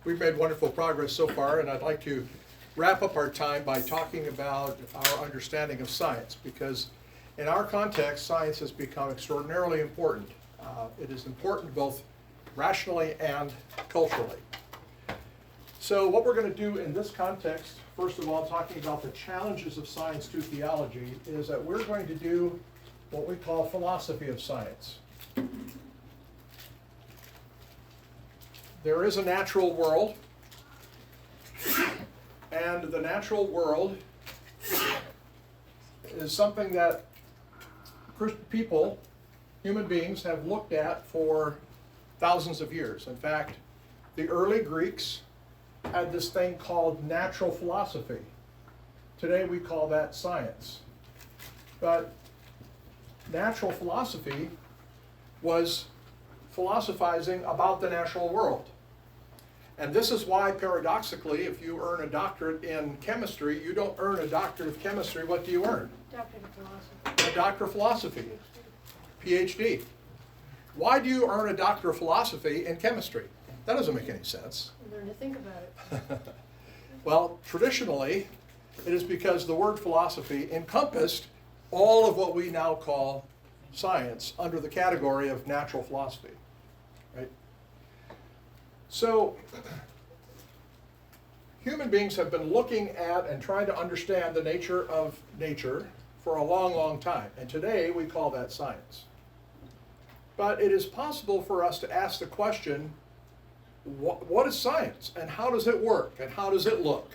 We've made wonderful progress so far, and I'd like to wrap up our time by talking about our understanding of science, because in our context, science has become extraordinarily important. It is important both rationally and culturally. So what we're going to do in this context, first of all, talking about the challenges of science to theology, is that we're going to do what we call philosophy of science. There is a natural world, and the natural world is something that people, human beings, have looked at for thousands of years. In fact, the early Greeks had this thing called natural philosophy. Today we call that science. But natural philosophy was philosophizing about the natural world. And this is why, paradoxically, if you earn a doctorate in chemistry, you don't earn a doctorate of chemistry. What do you earn? Doctorate of philosophy. A doctor of philosophy. PhD. Why do you earn a doctor of philosophy in chemistry? That doesn't make any sense. Learn to think about it. Well, traditionally, it is because the word philosophy encompassed all of what we now call science under the category of natural philosophy, right? So, human beings have been looking at and trying to understand the nature of nature for a long, long time, and today we call that science. But it is possible for us to ask the question, what is science, and how does it work, and how does it look?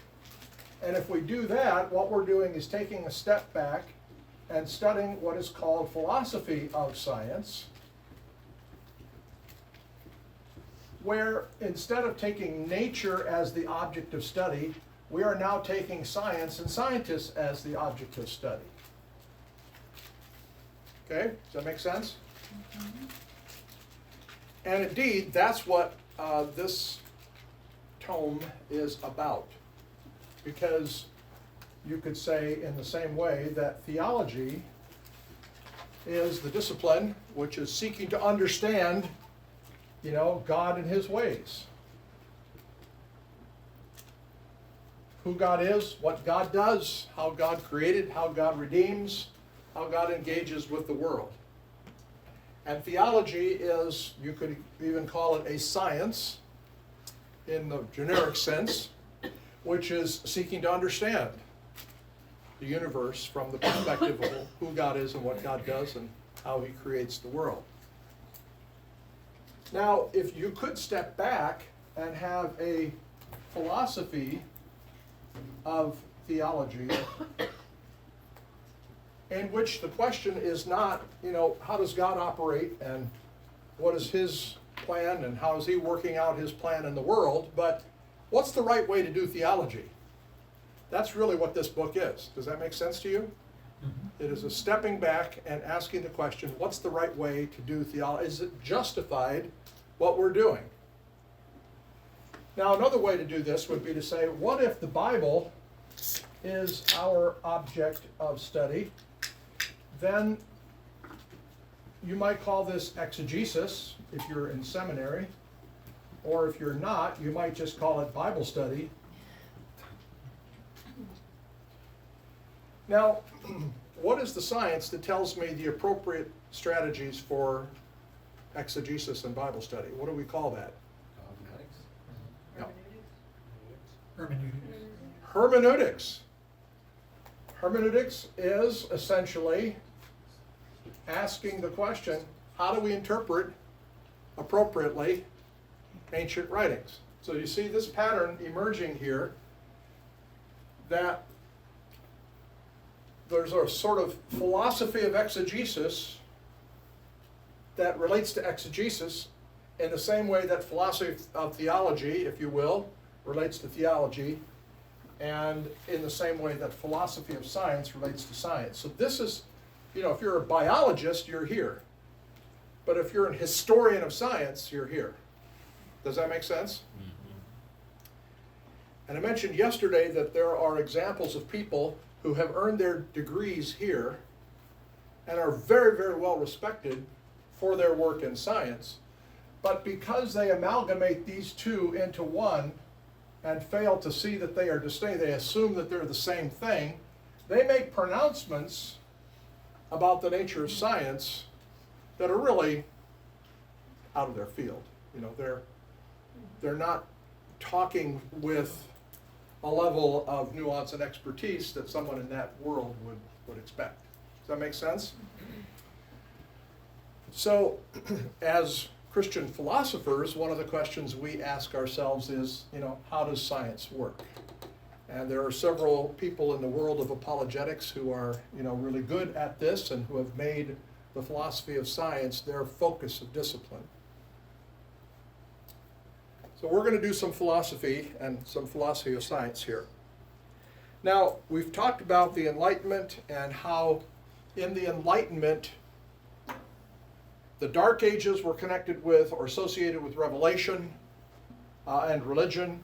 And if we do that, what we're doing is taking a step back and studying what is called philosophy of science, where instead of taking nature as the object of study, we are now taking science and scientists as the object of study. Okay, does that make sense? Mm-hmm. And indeed, that's what this tome is about. Because you could say in the same way that theology is the discipline which is seeking to understand, God and His ways. Who God is, what God does, how God created, how God redeems, how God engages with the world. And theology is, you could even call it a science in the generic sense, which is seeking to understand the universe from the perspective of who God is and what God does and how He creates the world. Now, if you could step back and have a philosophy of theology in which the question is not, how does God operate and what is His plan and how is He working out His plan in the world, but what's the right way to do theology? That's really what this book is. Does that make sense to you? Mm-hmm. It is a stepping back and asking the question, what's the right way to do theology? Is it justified what we're doing? Now, another way to do this would be to say, what if the Bible is our object of study? Then you might call this exegesis if you're in seminary, or if you're not, you might just call it Bible study. Now, what is the science that tells me the appropriate strategies for exegesis and Bible study? What do we call that? Hermeneutics. Hermeneutics is essentially asking the question, how do we interpret appropriately ancient writings? So you see this pattern emerging here, that there's a sort of philosophy of exegesis that relates to exegesis in the same way that philosophy of theology, if you will, relates to theology, and in the same way that philosophy of science relates to science. So this is, if you're a biologist, you're here. But if you're an historian of science, you're here. Does that make sense? Mm-hmm. And I mentioned yesterday that there are examples of people who have earned their degrees here and are very, very well respected for their work in science, But because they amalgamate these two into one and fail to see that they are distinct, they assume that they're the same thing, they make pronouncements about the nature of science that are really out of their field. You know, they're not talking with a level of nuance and expertise that someone in that world would expect. Does that make sense? So, as Christian philosophers, one of the questions we ask ourselves is, you know, how does science work? And there are several people in the world of apologetics who are, you know, really good at this and who have made the philosophy of science their focus of discipline. So we're going to do some philosophy and some philosophy of science here. Now, we've talked about the Enlightenment and how in the Enlightenment the Dark Ages were connected with or associated with revelation and religion.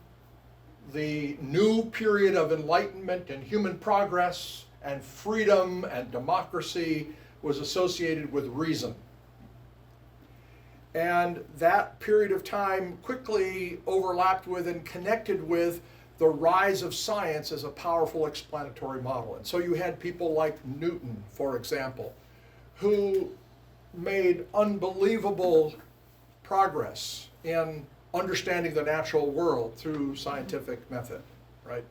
The new period of enlightenment and human progress and freedom and democracy was associated with reason. And that period of time quickly overlapped with and connected with the rise of science as a powerful explanatory model. And so you had people like Newton, for example, who made unbelievable progress in understanding the natural world through scientific method, right?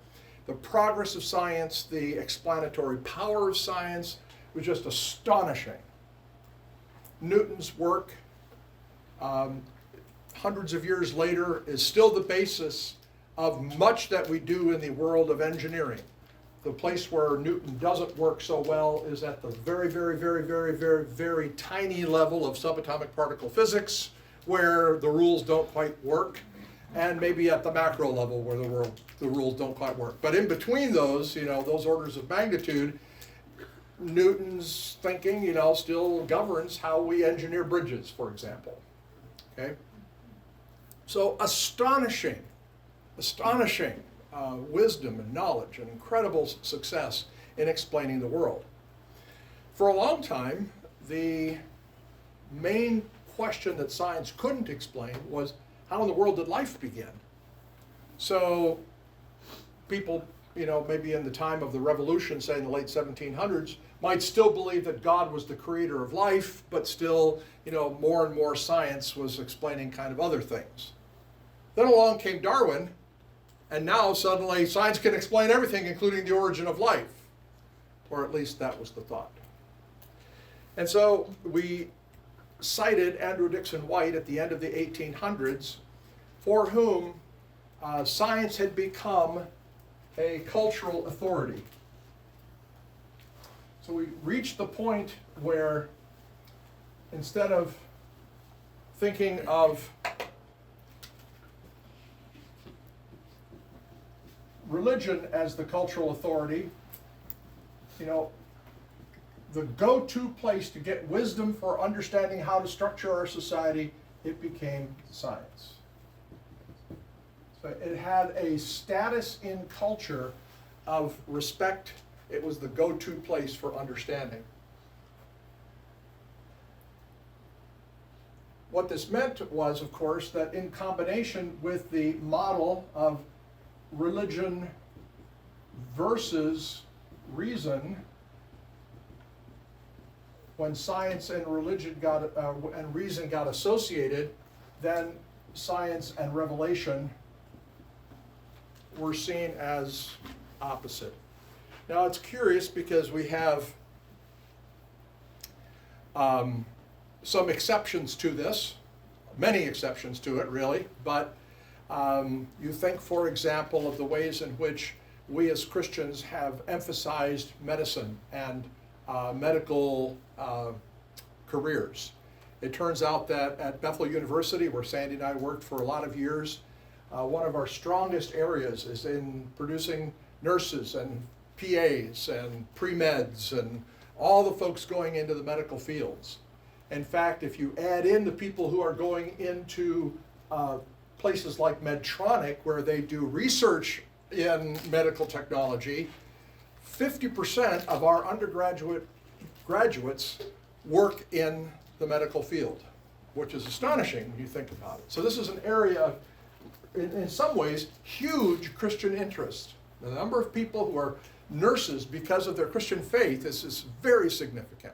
The progress of science, the explanatory power of science was just astonishing. Newton's work, hundreds of years later, is still the basis of much that we do in the world of engineering. The place where Newton doesn't work so well is at the very, very, very, very, very, very tiny level of subatomic particle physics, where the rules don't quite work, and maybe at the macro level where the rules don't quite work. But in between those, you know, those orders of magnitude, Newton's thinking, you know, still governs how we engineer bridges, for example. Okay? So astonishing wisdom and knowledge and incredible success in explaining the world. For a long time, the main question that science couldn't explain was, how in the world did life begin? So people, you know, maybe in the time of the revolution, say in the late 1700s, might still believe that God was the creator of life, but still, you know, more and more science was explaining kind of other things. Then along came Darwin, and now suddenly science can explain everything, including the origin of life. Or at least that was the thought. And so we cited Andrew Dixon White at the end of the 1800s, for whom science had become a cultural authority. So we reached the point where instead of thinking of religion as the cultural authority, you know, the go-to place to get wisdom for understanding how to structure our society, it became science. So it had a status in culture of respect. It was the go-to place for understanding. What this meant was, of course, that in combination with the model of religion versus reason, when science and religion and reason got associated, then science and revelation were seen as opposite. Now it's curious because we have some exceptions to this, many exceptions to it really, but you think, for example, of the ways in which we as Christians have emphasized medicine and medical careers. It turns out that at Bethel University, where Sandy and I worked for a lot of years, one of our strongest areas is in producing nurses and PAs and pre-meds and all the folks going into the medical fields. In fact, if you add in the people who are going into places like Medtronic, where they do research in medical technology, 50% of our graduates work in the medical field. which is astonishing when you think about it. So this is an area of, in some ways, huge Christian interest. The number of people who are nurses because of their Christian faith is very significant.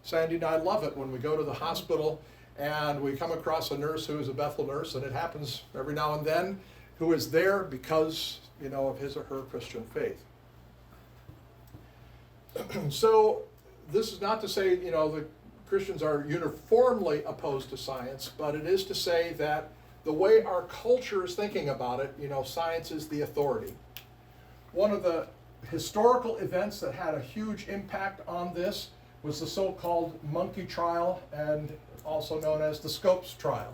Sandy and I love it when we go to the hospital and we come across a nurse who is a Bethel nurse, and it happens every now and then, who is there because, of his or her Christian faith. So this is not to say, the Christians are uniformly opposed to science, but it is to say that the way our culture is thinking about it, science is the authority. One of the historical events that had a huge impact on this was the so-called monkey trial, and also known as the Scopes trial.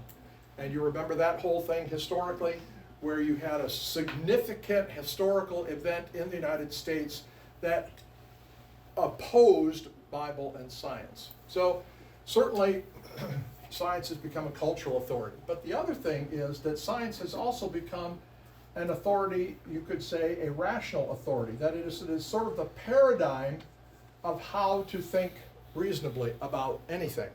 And you remember that whole thing historically, where you had a significant historical event in the United States that opposed Bible and science. So certainly science has become a cultural authority. But the other thing is that science has also become an authority, you could say a rational authority. That it is sort of the paradigm of how to think reasonably about anything.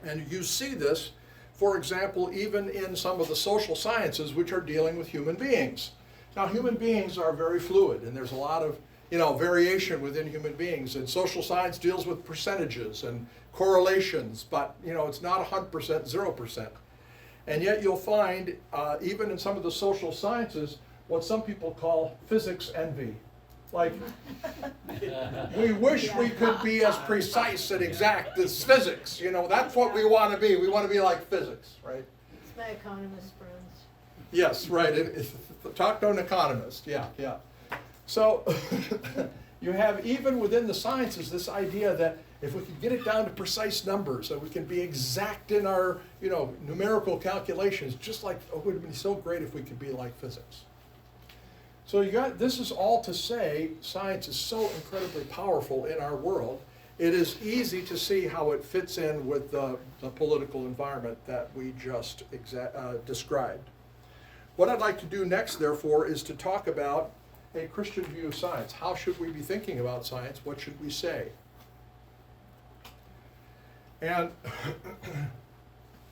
And you see this, for example, even in some of the social sciences which are dealing with human beings. Now, human beings are very fluid, and there's a lot of variation within human beings. And social science deals with percentages and correlations, but it's not 100%, 0%. And yet you'll find, even in some of the social sciences, what some people call physics envy. Like, we wish we could be as precise and exact as physics. That's what we want to be. We want to be like physics, right? It's my economist friends. Yes, right. Talk to an economist. Yeah. So you have, even within the sciences, this idea that if we could get it down to precise numbers, that we can be exact in our, numerical calculations, just like it would be so great if we could be like physics. So this is all to say science is so incredibly powerful in our world. It is easy to see how it fits in with the political environment that we just described. What I'd like to do next, therefore, is to talk about a Christian view of science. How should we be thinking about science? What should we say? And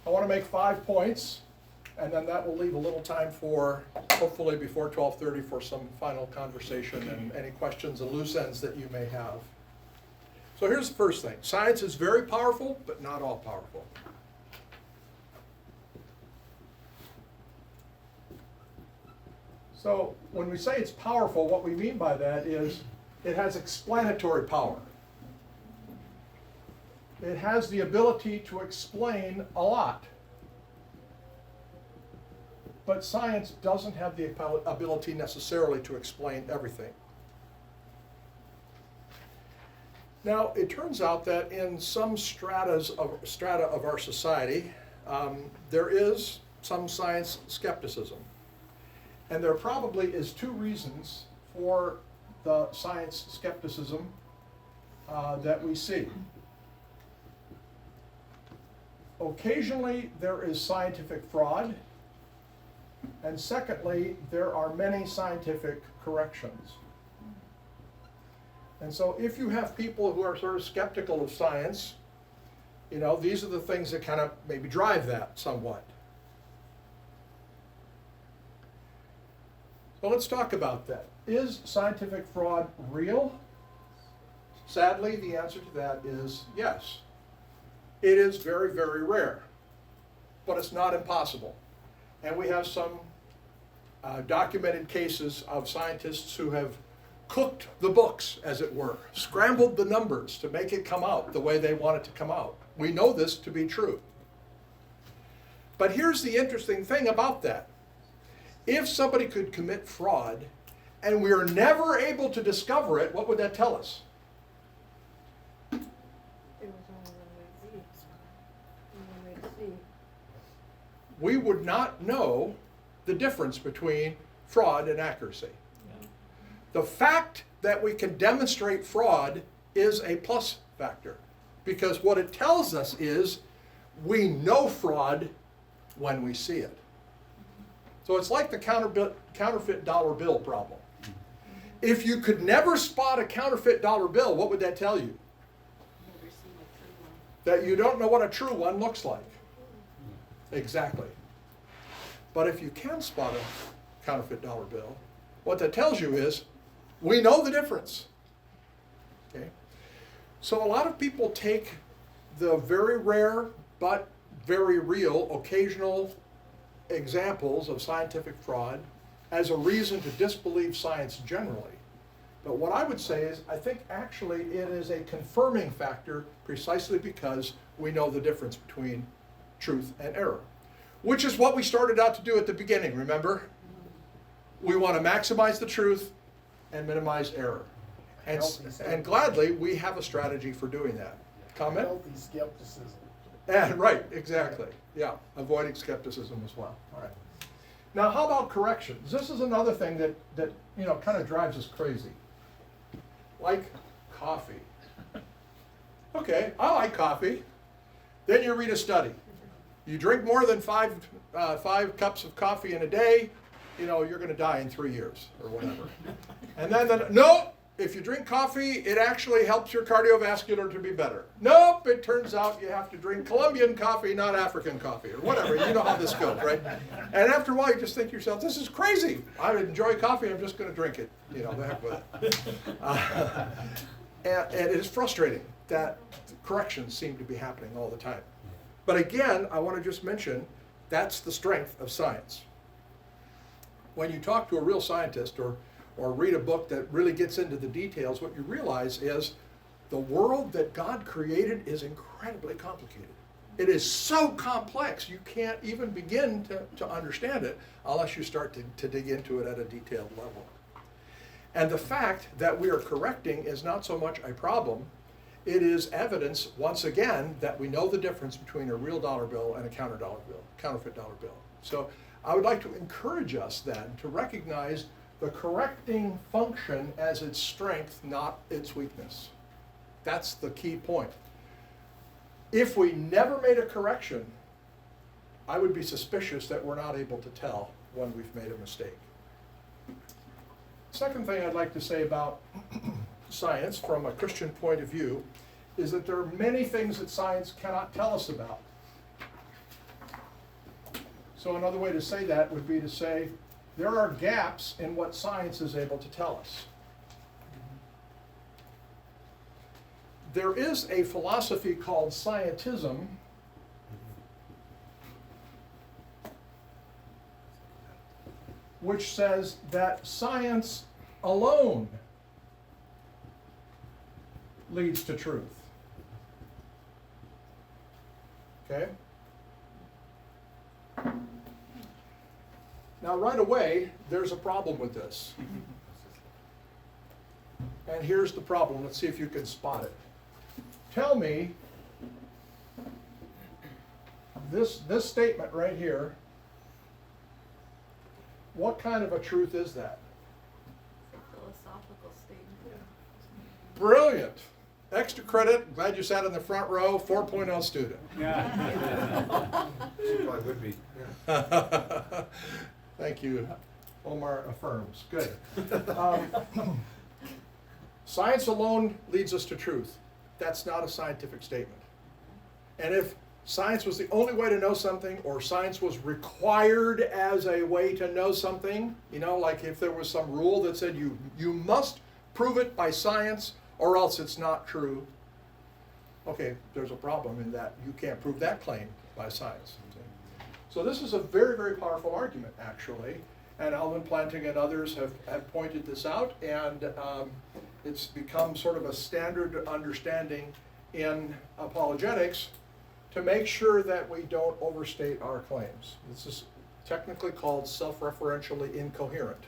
I want to make 5 points, and then that will leave a little time for, hopefully before 12:30, for some final conversation and any questions and loose ends that you may have. So here's the first thing. Science is very powerful, but not all powerful. So when we say it's powerful, what we mean by that is it has explanatory power. It has the ability to explain a lot. But science doesn't have the ability necessarily to explain everything. Now, it turns out that in some strata of our society, there is some science skepticism. And there probably is 2 reasons for the science skepticism that we see. Occasionally, there is scientific fraud. And secondly, there are many scientific corrections. And so if you have people who are sort of skeptical of science, these are the things that kind of maybe drive that somewhat. So let's talk about that. Is scientific fraud real? Sadly, the answer to that is yes. It is very, very rare, but it's not impossible. And we have some documented cases of scientists who have cooked the books, as it were, scrambled the numbers to make it come out the way they want it to come out. We know this to be true. But here's the interesting thing about that. If somebody could commit fraud and we are never able to discover it, what would that tell us? It was only one way to see. We would not know the difference between fraud and accuracy. Yeah. The fact that we can demonstrate fraud is a plus factor, because what it tells us is we know fraud when we see it. So it's like the counterfeit dollar bill problem. If you could never spot a counterfeit dollar bill, what would that tell you? Never seen it that you don't know what a true one looks like. Exactly. But if you can spot a counterfeit dollar bill, what that tells you is we know the difference. Okay? So a lot of people take the very rare but very real occasional examples of scientific fraud as a reason to disbelieve science generally. But what I would say is I think actually it is a confirming factor precisely because we know the difference between truth and error, which is what we started out to do at the beginning, remember? We want to maximize the truth and minimize error. And gladly, we have a strategy for doing that. Comment? Healthy skepticism. Right, exactly. Yeah, avoiding skepticism as well. All right. Now, how about corrections? This is another thing that kind of drives us crazy. Like coffee. Okay, I like coffee. Then you read a study. You drink more than five cups of coffee in a day, you're going to die in 3 years or whatever. And then, no, if you drink coffee, it actually helps your cardiovascular to be better. Nope, it turns out you have to drink Colombian coffee, not African coffee, or whatever. You know how this goes, right? And after a while, you just think to yourself, this is crazy. I enjoy coffee, I'm just going to drink it. The heck with it. And it is frustrating that corrections seem to be happening all the time. But again, I want to just mention, that's the strength of science. When you talk to a real scientist or read a book that really gets into the details, what you realize is the world that God created is incredibly complicated. It is so complex, you can't even begin to understand it unless you start to dig into it at a detailed level. And the fact that we are correcting is not so much a problem, it is evidence, once again, that we know the difference between a real dollar bill and a counterfeit dollar bill. So I would like to encourage us then to recognize the correcting function as its strength, not its weakness. That's the key point. If we never made a correction, I would be suspicious that we're not able to tell when we've made a mistake. Second thing I'd like to say about science from a Christian point of view is that there are many things that science cannot tell us about. So another way to say that would be to say there are gaps in what science is able to tell us. There is a philosophy called scientism, which says that science alone leads to truth. Okay? Now, right away, there's a problem with this. And here's the problem. Let's see if you can spot it. Tell me, this statement right here, what kind of a truth is that? It's a philosophical statement. Brilliant. Extra credit. Glad you sat in the front row. 4.0 student. Yeah. Well, it would be. Yeah. Thank you. Omar affirms. Good. Science alone leads us to truth. That's not a scientific statement. And if science was the only way to know something, or science was required as a way to know something, like if there was some rule that said you must prove it by science or else it's not true, okay, there's a problem in that you can't prove that claim by science. So this is a very, very powerful argument, actually, and Alvin Planting and others have pointed this out, and it's become sort of a standard understanding in apologetics to make sure that we don't overstate our claims. This is technically called self-referentially incoherent,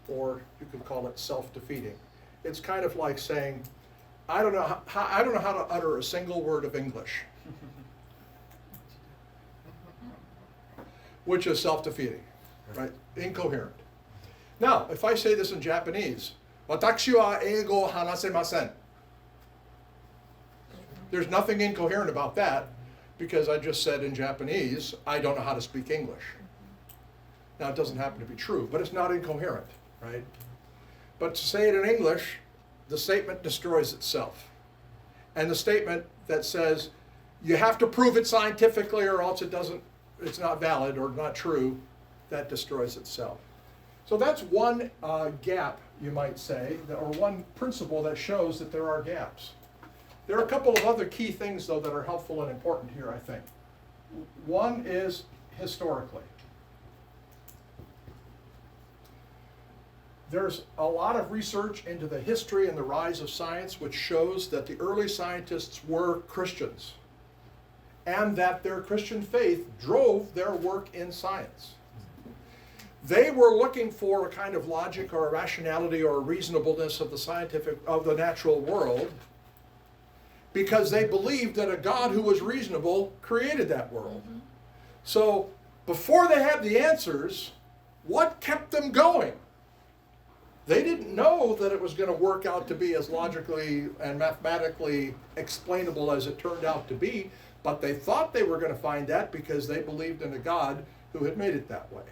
or you could call it self-defeating. It's kind of like saying, I don't know how to utter a single word of English, which is self-defeating, right? Incoherent. Now, if I say this in Japanese, watashi wa eigo hanasemasen. There's nothing incoherent about that because I just said in Japanese, I don't know how to speak English. Now, it doesn't happen to be true, but it's not incoherent, right? But to say it in English, the statement destroys itself. And the statement that says, you have to prove it scientifically or else it's not valid or not true. That destroys itself. So that's one gap, you might say, or one principle that shows that there are gaps. There are a couple of other key things, though, that are helpful and important here, I think. One is historically. There's a lot of research into the history and the rise of science which shows that the early scientists were Christians and that their Christian faith drove their work in science. They were looking for a kind of logic or a rationality or a reasonableness of the natural world because they believed that a God who was reasonable created that world. Mm-hmm. So before they had the answers, what kept them going? They didn't know that it was going to work out to be as logically and mathematically explainable as it turned out to be, but they thought they were going to find that because they believed in a God who had made it that way.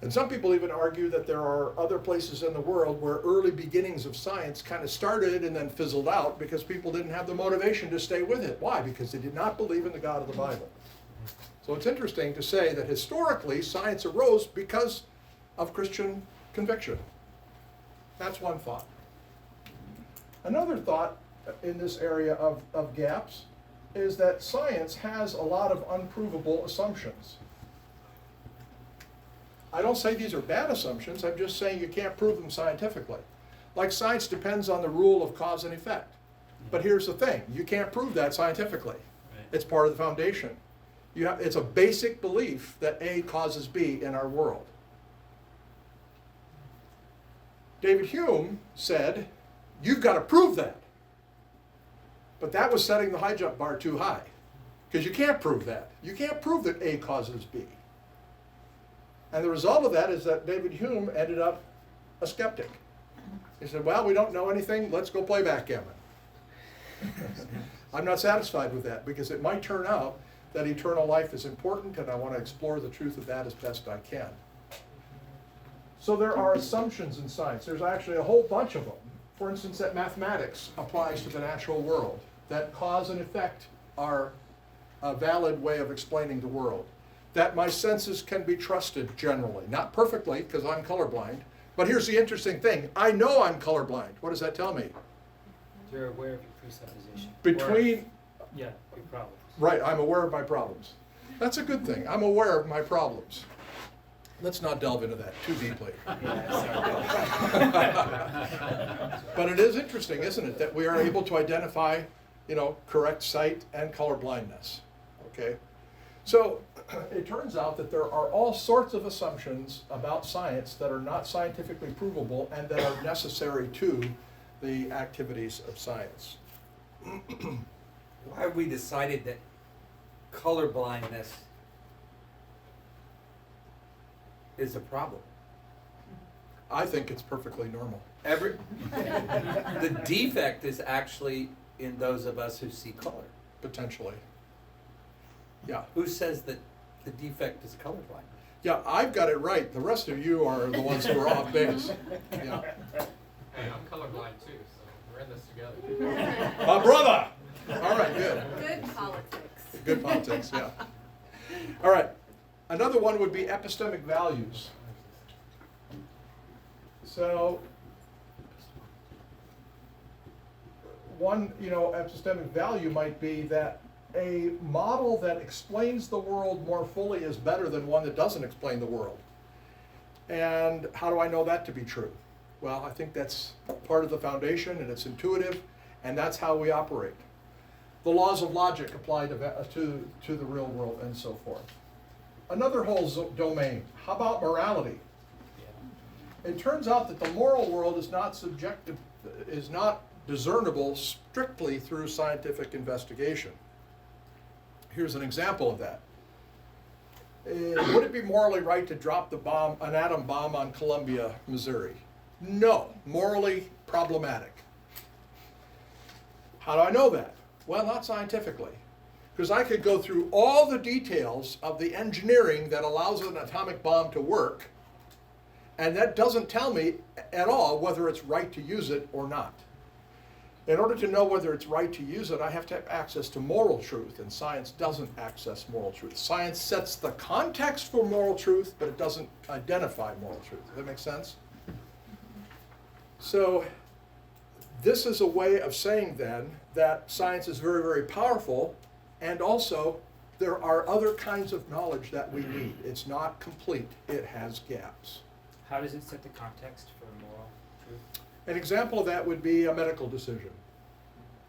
And some people even argue that there are other places in the world where early beginnings of science kind of started and then fizzled out because people didn't have the motivation to stay with it. Why? Because they did not believe in the God of the Bible. So it's interesting to say that historically science arose because of Christian conviction. That's one thought. Another thought in this area of gaps is that science has a lot of unprovable assumptions. I don't say these are bad assumptions, I'm just saying you can't prove them scientifically. Like science depends on the rule of cause and effect. But here's the thing, you can't prove that scientifically. Right. It's part of the foundation. It's a basic belief that A causes B in our world. David Hume said, you've got to prove that. But that was setting the high jump bar too high, because you can't prove that. You can't prove that A causes B. And the result of that is that David Hume ended up a skeptic. He said, well, we don't know anything, let's go play backgammon. I'm not satisfied with that, because it might turn out that eternal life is important, and I want to explore the truth of that as best I can. So there are assumptions in science. There's actually a whole bunch of them. For instance, that mathematics applies to the natural world, that cause and effect are a valid way of explaining the world, that my senses can be trusted generally, not perfectly because I'm colorblind, but here's the interesting thing, I know I'm colorblind. What does that tell me? You're aware of your presupposition. Your problems. Right, I'm aware of my problems. That's a good thing, I'm aware of my problems. Let's not delve into that too deeply. But it is interesting, isn't it, that we are able to identify, correct sight and color blindness. Okay? So it turns out that there are all sorts of assumptions about science that are not scientifically provable and that are necessary to the activities of science. Why have we decided that color blindness is a problem? I think it's perfectly normal. The defect is actually in those of us who see color. Potentially. Yeah. Who says that the defect is colorblind? Yeah, I've got it right. The rest of you are the ones who are off base. Yeah. Hey, I'm colorblind too, so we're in this together. My brother! All right, good. Good politics. Good politics, yeah. All right. Another one would be epistemic values. So, one, epistemic value might be that a model that explains the world more fully is better than one that doesn't explain the world. And how do I know that to be true? Well, I think that's part of the foundation, and it's intuitive, and that's how we operate. The laws of logic apply to the real world, and so forth. Another whole domain, how about morality? It turns out that the moral world is not discernible strictly through scientific investigation. Here's an example of that. Would it be morally right to drop an atom bomb on Columbia, Missouri? No, morally problematic. How do I know that? Well, not scientifically. Because I could go through all the details of the engineering that allows an atomic bomb to work, and that doesn't tell me at all whether it's right to use it or not. In order to know whether it's right to use it, I have to have access to moral truth, and science doesn't access moral truth. Science sets the context for moral truth, but it doesn't identify moral truth. Does that make sense? So this is a way of saying then that science is very, very powerful, and also there are other kinds of knowledge that we need. It's not complete. It has gaps. How does it set the context for moral truth? An example of that would be a medical decision.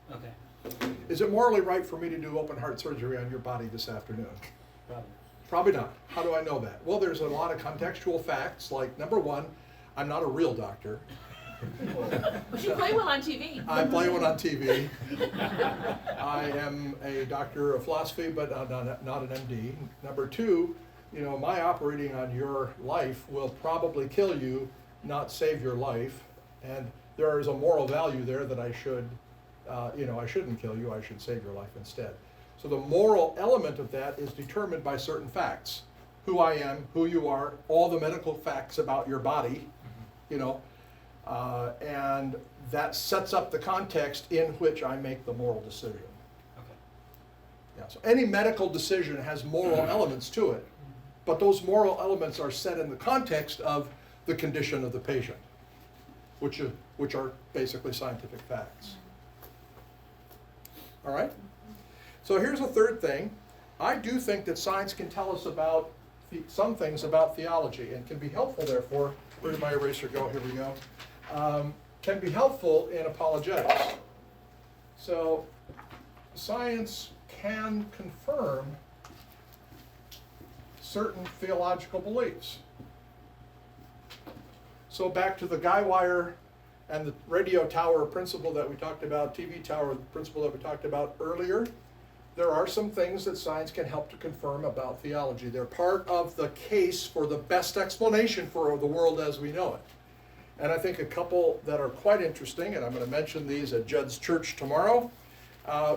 Okay. Is it morally right for me to do open heart surgery on your body this afternoon? Probably. Probably not. How do I know that? Well, there's a lot of contextual facts, like number one, I'm not a real doctor. But you play one on TV. I play one on TV. I am a doctor of philosophy, but not an MD. Number two, my operating on your life will probably kill you, not save your life. And there is a moral value there that I should, I shouldn't kill you, I should save your life instead. So the moral element of that is determined by certain facts. Who I am, who you are, all the medical facts about your body, and that sets up the context in which I make the moral decision. Okay. Yeah, so any medical decision has moral elements to it, but those moral elements are set in the context of the condition of the patient, which are basically scientific facts. All right? So here's a third thing. I do think that science can tell us about some things about theology and can be helpful, therefore, where did my eraser go? Here we go. Can be helpful in apologetics. So science can confirm certain theological beliefs. So back to the guy wire and the radio tower principle that we talked about, TV tower principle that we talked about earlier, there are some things that science can help to confirm about theology. They're part of the case for the best explanation for the world as we know it. And I think a couple that are quite interesting, and I'm going to mention these at Judd's church tomorrow,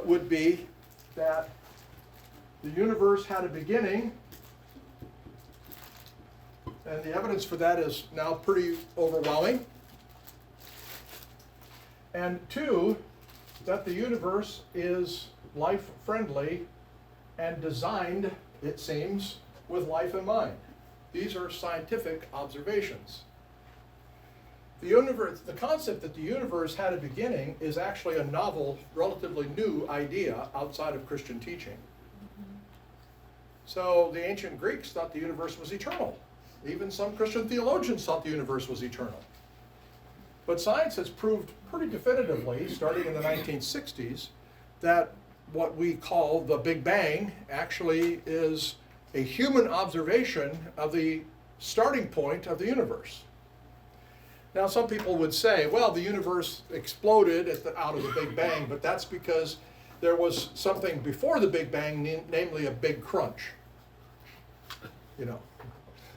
would be that the universe had a beginning, and the evidence for that is now pretty overwhelming. And two, that the universe is life-friendly and designed, it seems, with life in mind. These are scientific observations. The concept that the universe had a beginning is actually a novel, relatively new idea outside of Christian teaching. So the ancient Greeks thought the universe was eternal. Even some Christian theologians thought the universe was eternal. But science has proved pretty definitively, starting in the 1960s, that what we call the Big Bang actually is a human observation of the starting point of the universe. Now, some people would say, well, the universe exploded out of the Big Bang, but that's because there was something before the Big Bang, namely a big crunch.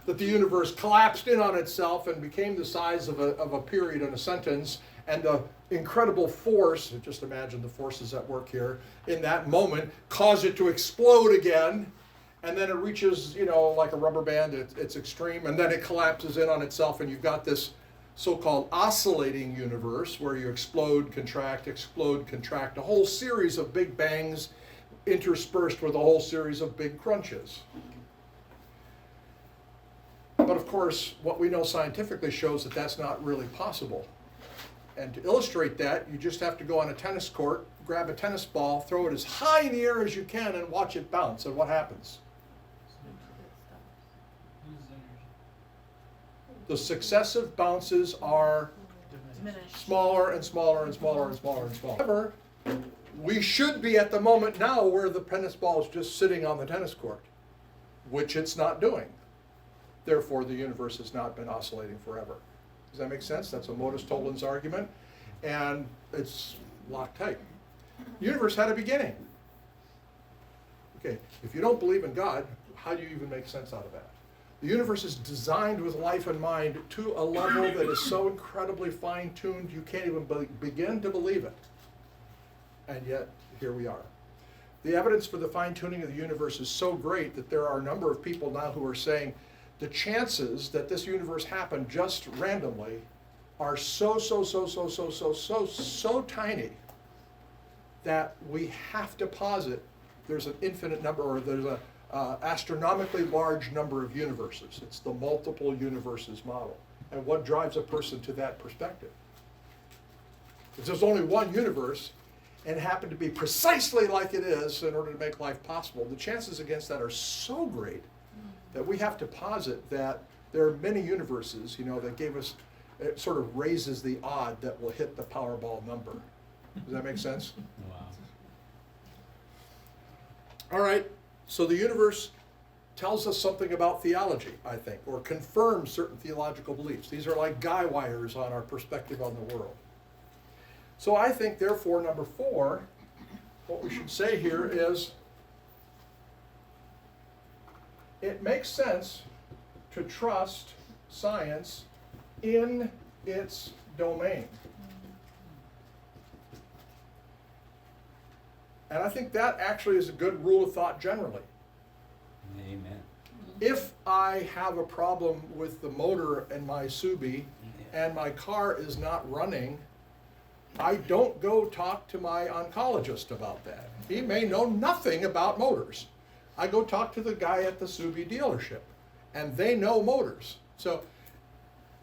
That the universe collapsed in on itself and became the size of a period in a sentence, and the incredible force, just imagine the forces at work here, in that moment, caused it to explode again, and then it reaches, like a rubber band, it's extreme, and then it collapses in on itself, and you've got this so-called oscillating universe where you explode, contract, a whole series of big bangs interspersed with a whole series of big crunches. But of course, what we know scientifically shows that that's not really possible. And to illustrate that, you just have to go on a tennis court, grab a tennis ball, throw it as high in the air as you can, and watch it bounce. And what happens? The successive bounces are smaller and smaller and smaller and smaller and smaller. However, we should be at the moment now where the tennis ball is just sitting on the tennis court, which it's not doing. Therefore, the universe has not been oscillating forever. Does that make sense? That's a modus tollens argument, and it's Loctite. The universe had a beginning. Okay, if you don't believe in God, how do you even make sense out of that? The universe is designed with life in mind to a level that is so incredibly fine-tuned you can't even begin to believe it. And yet, here we are. The evidence for the fine-tuning of the universe is so great that there are a number of people now who are saying the chances that this universe happened just randomly are so tiny that we have to posit there's an infinite number, or there's a astronomically large number of universes. It's the multiple universes model. And what drives a person to that perspective? If there's only one universe, and it happened to be precisely like it is in order to make life possible, the chances against that are so great that we have to posit that there are many universes, that gave us, it sort of raises the odd that will hit the Powerball number. Does that make sense? Wow. All right, so the universe tells us something about theology, I think, or confirms certain theological beliefs. These are like guy wires on our perspective on the world. So I think, therefore, number 4, what we should say here is, it makes sense to trust science in its domain. And I think that actually is a good rule of thought generally. Amen. If I have a problem with the motor in my Subi and my car is not running, I don't go talk to my oncologist about that. He may know nothing about motors. I go talk to the guy at the Subi dealership, and they know motors. So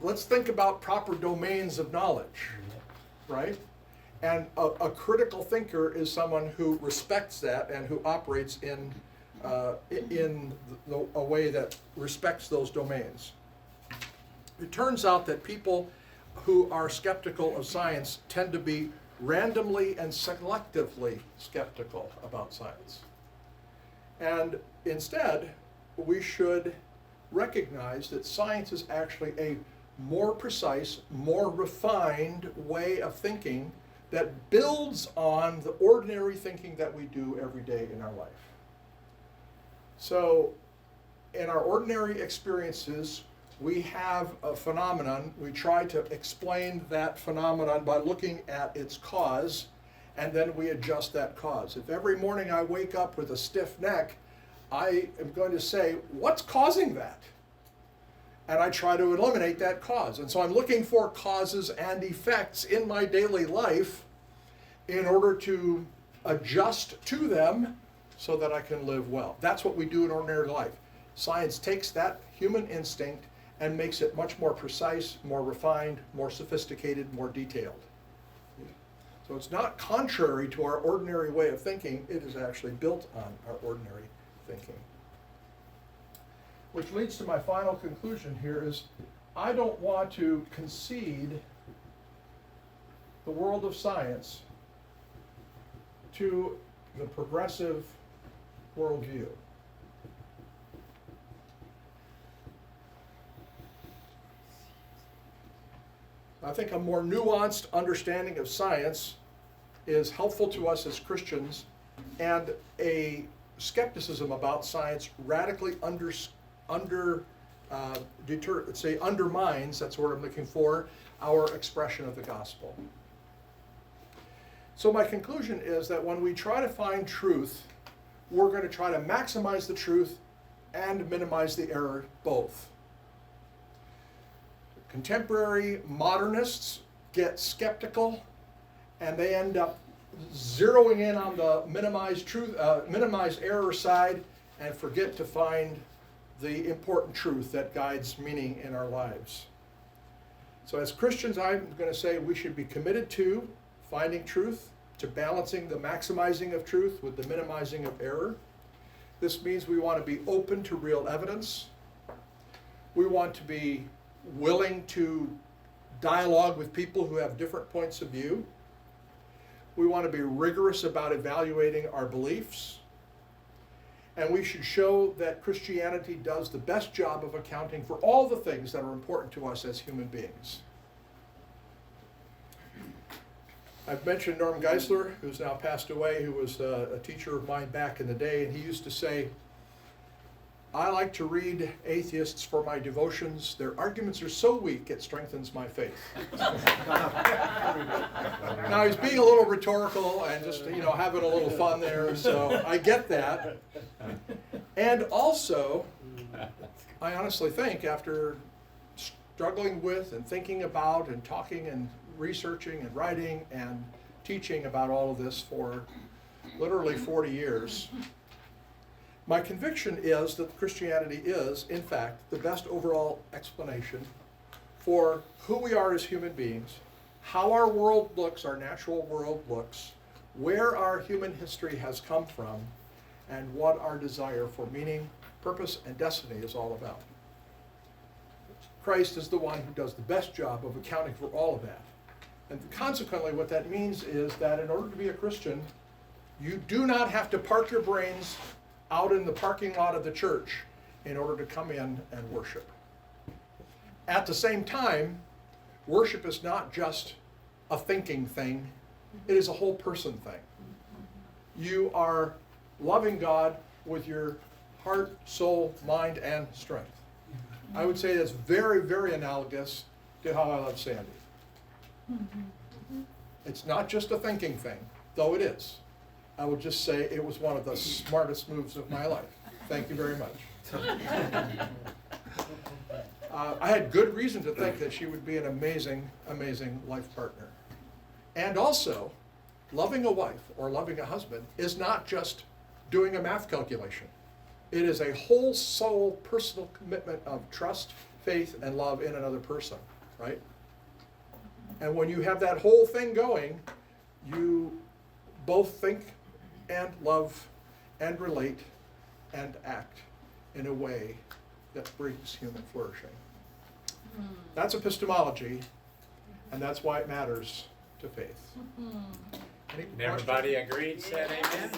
let's think about proper domains of knowledge, right? And a critical thinker is someone who respects that and who operates in a way that respects those domains. It turns out that people who are skeptical of science tend to be randomly and selectively skeptical about science. And instead, we should recognize that science is actually a more precise, more refined way of thinking that builds on the ordinary thinking that we do every day in our life. So, in our ordinary experiences, we have a phenomenon. We try to explain that phenomenon by looking at its cause, and then we adjust that cause. If every morning I wake up with a stiff neck, I am going to say, what's causing that? And I try to eliminate that cause. And so I'm looking for causes and effects in my daily life in order to adjust to them so that I can live well. That's what we do in ordinary life. Science takes that human instinct and makes it much more precise, more refined, more sophisticated, more detailed. So it's not contrary to our ordinary way of thinking, it is actually built on our ordinary thinking. Which leads to my final conclusion here is, I don't want to concede the world of science to the progressive worldview. I think a more nuanced understanding of science is helpful to us as Christians, and a skepticism about science radically undermines, that's the word I'm looking for, our expression of the gospel. So my conclusion is that when we try to find truth, we're going to try to maximize the truth and minimize the error both. Contemporary modernists get skeptical, and they end up zeroing in on the minimized error side and forget to find the important truth that guides meaning in our lives. So as Christians, I'm going to say we should be committed to finding truth, to balancing the maximizing of truth with the minimizing of error. This means we want to be open to real evidence. We want to be willing to dialogue with people who have different points of view. We want to be rigorous about evaluating our beliefs. And we should show that Christianity does the best job of accounting for all the things that are important to us as human beings. I've mentioned Norm Geisler, who's now passed away, who was a teacher of mine back in the day, and he used to say, I like to read atheists for my devotions. Their arguments are so weak, it strengthens my faith. Now, he's being a little rhetorical and just, having a little fun there, so I get that. And also, I honestly think after struggling with and thinking about and talking and researching and writing and teaching about all of this for literally 40 years. My conviction is that Christianity is, in fact, the best overall explanation for who we are as human beings, how our world looks, our natural world looks, where our human history has come from, and what our desire for meaning, purpose, and destiny is all about. Christ is the one who does the best job of accounting for all of that. And consequently, what that means is that in order to be a Christian, you do not have to park your brains out in the parking lot of the church in order to come in and worship. At the same time, worship is not just a thinking thing, it is a whole person thing. You are loving God with your heart, soul, mind, and strength. I would say that's very, very analogous to how I love Sandy. It's not just a thinking thing, though it is. I would just say it was one of the smartest moves of my life. Thank you very much. I had good reason to think that she would be an amazing, amazing life partner. And also, loving a wife or loving a husband is not just doing a math calculation. It is a whole soul personal commitment of trust, faith, and love in another person, right? And when you have that whole thing going, you both think and love and relate and act in a way that brings human flourishing. That's epistemology, and that's why it matters to faith. Any And everybody agreed, said amen?